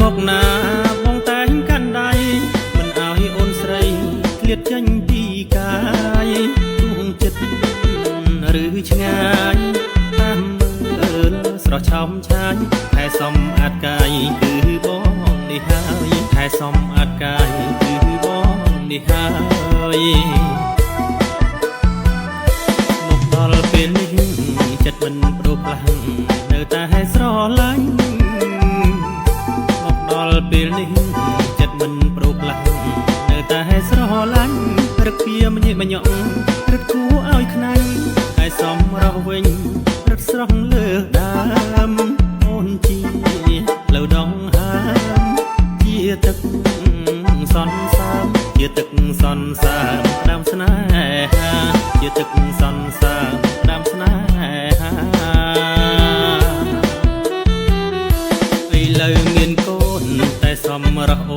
មកណាបងតែងកាន់ដៃមិនឲ្យអូនស្រីឃ្លាតចេញពីកាយទូងចិត្តឬឆ្ងាយតាមមើលស្រស់ឆោមឆាយខែសំអាតកាយគឺបងនេះហើយខែសំអាតកាយគឺបងនេះហើយមកដល់ពេលនេះចិត្តមិនប្រូផ្លាំងនៅតែស្រឡាញ់មកដល់ពេលនេះចិត្តមិនប្រូផ្លាំងនៅតែស្រឡាញ់រឹកពីមញេមញក់រឹកគួរឲ្យខ្នាញ់ហើយសំរស់វិញរឹកស្រស់លើដើមអូនជាលើដងហើមជាទឹកសន្សើមជាទឹកសន្សើមដើមស្នេហាជាទឹកសន្សើមដើមស្នេហាឥឡូវមានកូនតែសំរស់អូ